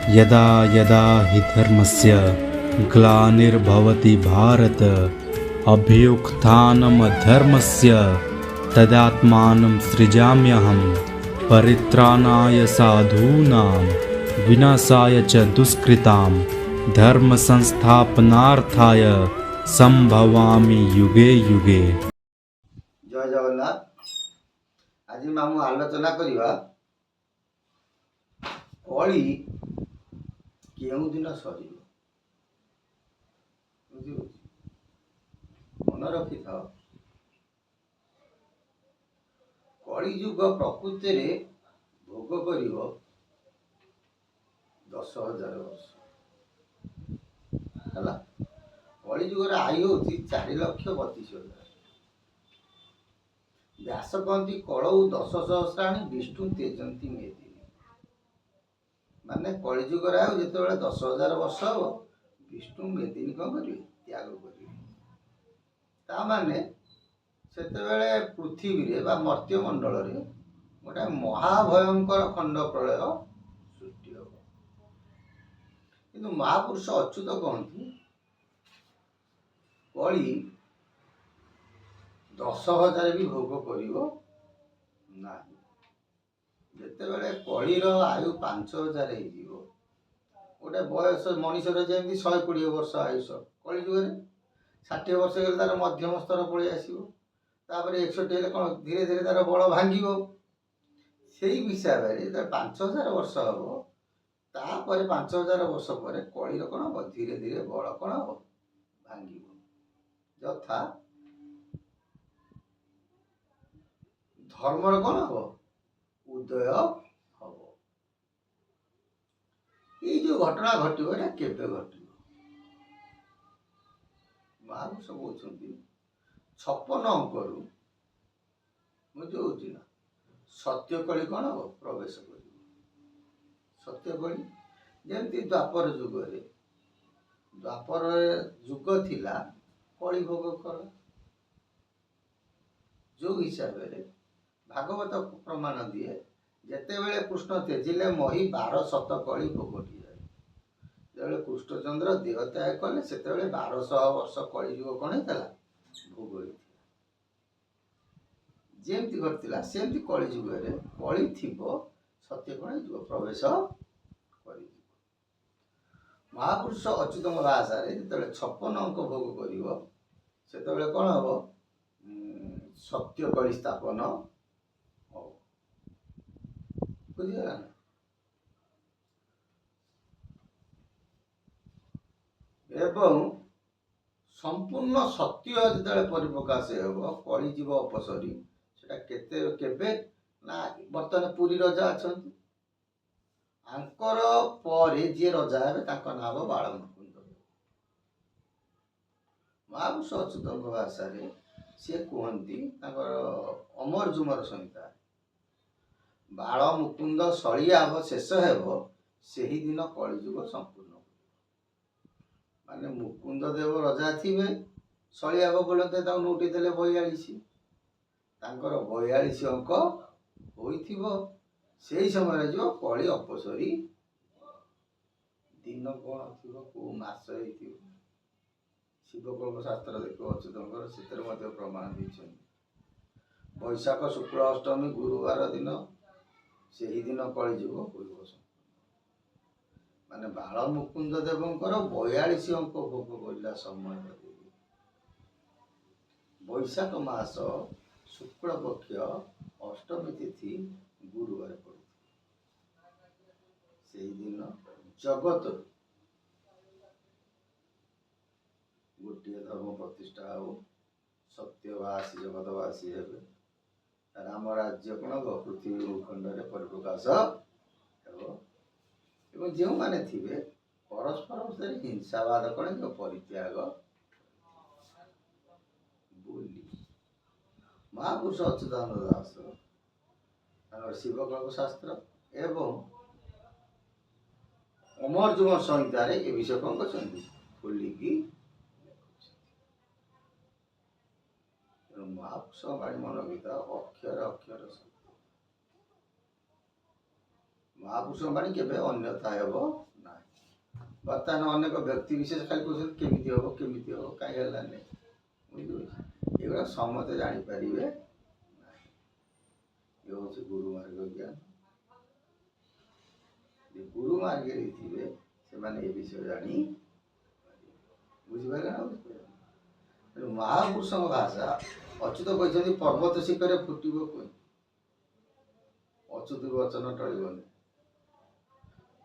यदा यदा हि धर्मस्य ग्लानिर्भवति भारत अभ्युत्थानमधर्मस्य तदात्मानं सृजाम्यहं परित्राणाय साधूनां विनाशाय च दुष्कृतां धर्म संस्थापनार्थाय संभवामि युगे युगे। जय जगन्नाथ। आज आम आलोचना करवा कली केउं दिन सर मन रखि था। कली जुग प्रकृति भोग कर 10,000 वर्ष है। कली जुगर आयु हूँ 4,32,000। व्यास कहती कलौ 10 सहस्राणी विष्णु तेजंती मेदिनी। माने कलिजुगर आयु जिते 10,000 वर्ष हम विष्णु मेदिनी कौन करेंगे त्याग करेंगे। ताने सेतेबेले पृथ्वी बा मर्त्यमंडल गोटे महाभयंकर खंड प्रलय सृष्टि हम। किंतु महापुरुष अच्युत कहती कली 10,000 भी भोग कर जितेबले कलीर आयु 5,000 गोटे बयस मनीषर जमी 120 वर्ष आयुष कली जुगे 60 वर्ष गले तार मध्यम स्तर पलि आसो। 61 हेल्ले कौन धीरे धीरे तार बल भांग से हिसाब से 5,000 वर्ष हम तापर 5,000 वर्ष पर कलीर कौन हम धीरे धीरे बल कौन हम भांग यथा धर्मर कौन हम उदय हम। ये जो घटना घटो ये केवे घट महापुरुष कहते 56 अंकरु बुझे ना सत्य कली कौन हम प्रवेश कर। सत्य कली जमी द्वापर जुगे द्वापर जुग थिला कली भोग कला जो हिसाब से भागवत प्रमाण दिए जितेबले कृष्ण तेजिले मही 1200 कली भोग दिए जो कृष्णचंद्र देह त्याग कले से 1200 वर्ष कली जुग कौन होता भोग होता जमती घटला सेमती कली जुगे कली थी सत्य कौन हो प्रवेश कर। महापुरुष अच्युत भाषा जो 56 अंक भोग कर कौन हम सत्य कली स्थापन बुझीगला ना। एवं संपूर्ण सत्य जो परिप्रकाश हो कली जीव अपसरी केबे ना बर्तमान पुरी रजा अच्छा आंकर पर जी रजा है नाम बाल मुकुंद। महापुरुष अच्युत भाषा सी कहती अमर जुमर संहिता बाल मुकुंद सलिया हम शेष से ही दिन कलिजुग संपूर्ण माने मुकुंद देव रजा थे सलिया बोलते नोटी देले 42 अंक हो समय जो कली अपसरी दिन कौन थी कौ मास शिवकल्प शास्त्र देख अच्युतंकर से प्रमाण दे वैशाख शुक्ल अष्टमी गुरुवार दिन से ही दिन कलिजुग हो माने बाल मुकुंद देवंकर 42 अंक भोग करला समय वैशाख मास शुक्ल पक्ष अष्टमी तिथि गुरुवार पड़े से दिन जगत गोटे धर्म प्रतिष्ठा हो सत्यवासी जगतवासी हे राम राज्य कौन पृथ्वी भूखंड परिप्रकाश एवं जो मैंने थे परस्पर हिंसावाद कौन परित्याग बोली महापुरुष अच्युतानंद दास शिवकल्प शास्त्र एवं अमर जुमर संहितार ए विषय कौन कर बोलिकी महापुरुष बाणी मन गीता अक्षर अक्षर ମହାପୁରୁଷଙ୍କ ବାଣୀ କେବେ ଅନ୍ୟଥା ହେବ ନାହିଁ। ବର୍ତ୍ତମାନ ଅନେକ ବ୍ୟକ୍ତି ବିଶେଷ ଖାଲି କହୁଛନ୍ତି କେମିତି ହେବ କାହିଁ ହେଲାନି, ବୁଝିପାରୁଛି। ଏଗୁଡ଼ା ସମସ୍ତେ ଜାଣିପାରିବେ ନାହିଁ। ଇଏ ହେଉଛି ଗୁରୁ ମାର୍ଗ ଜ୍ଞାନ। ଯେ ଗୁରୁ ମାର୍ଗରେ ଥିବେ ସେମାନେ ଏ ବିଷୟ ଜାଣି ବୁଝିପାରିଲେ ନା ବୁଝିପାରିଲେ? ତେଣୁ ମହାପୁରୁଷଙ୍କ ଭାଷା ଅଚ୍ୟୁତ କହିଛନ୍ତି ପର୍ବତ ଶିଖରେ ଫୁଟିବ କଇଁ, ଅଚ୍ୟୁତ ବଚନ ଟଳିବନି।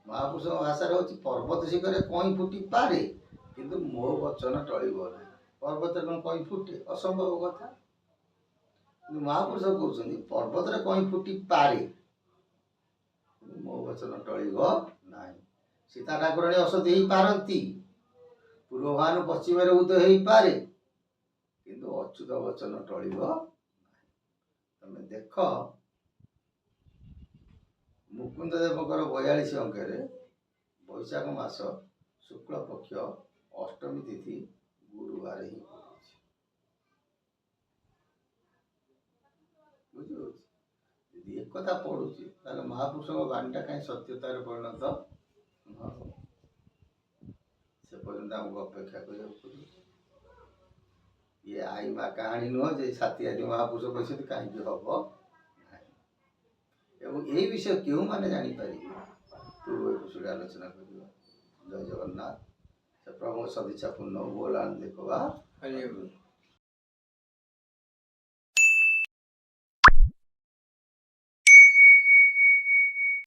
ମହାପୁରୁଷଙ୍କ ଭାଷାରେ ହେଉଛି ପର୍ବତ ଶିଖରେ କଇଁ ଫୁଟି ପାରେ କିନ୍ତୁ ମୋ ବଚନ ଟଳିବ ନାହିଁ। ପର୍ବତରେ କ'ଣ କଇଁ ଫୁଟେ? ଅସମ୍ଭବ କଥା। କିନ୍ତୁ ମହାପୁରୁଷ କହୁଛନ୍ତି ପର୍ବତରେ କଇଁ ଫୁଟି ପାରେ କିନ୍ତୁ ମୋ ବଚନ ଟଳିବ ନାହିଁ। ସୀତା ଠାକୁରାଣୀ ଅସତୀ ହେଇପାରନ୍ତି, ପୂର୍ବ ଭାନୁ ପଶ୍ଚିମରେ ଉଦୟ ହେଇପାରେ କିନ୍ତୁ ଅଚ୍ୟୁତ ବଚନ ଟଳିବ ନାହିଁ। ତମେ ଦେଖ ମୁକୁନ୍ଦ ଦେବଙ୍କର 42 ଅଙ୍କରେ ବୈଶାଖ ମାସ ଶୁକ୍ଳ ପକ୍ଷ ଅଷ୍ଟମୀ ତିଥି ଗୁରୁବାର ହିଁ ପଡୁଛି। ବୁଝିପାରୁଛି? ଯଦି ଏକଥା ପଡୁଛି ତାହେଲେ ମହାପୁରୁଷଙ୍କ ବାଣୀଟା କାହିଁ ସତ୍ୟତାରେ ପରିଣତ ନ ହେବ? ସେ ପର୍ଯ୍ୟନ୍ତ ଆମକୁ ଅପେକ୍ଷା କରିବାକୁ ପଡ଼ିବ। ଇଏ ଆଇ ମା କାହାଣୀ ନୁହଁ ଯେ ସାଥୀ ଆଦି ମହାପୁରୁଷ କହିଛନ୍ତି କାହିଁକି ହବ ନାହିଁ। ଏବଂ ଏହି ବିଷୟ କେଉଁମାନେ ଜାଣିପାରିବେ ପୂର୍ବ ଏପିସୋଡ୍ ଆଲୋଚନା କରିବା। ଜୟ ଜଗନ୍ନାଥ। ସେ ପ୍ରଭୁଙ୍କ ସଦିଚ୍ଛା ପୂର୍ଣ୍ଣ ବୋଲ ଆନନ୍ଦ ବା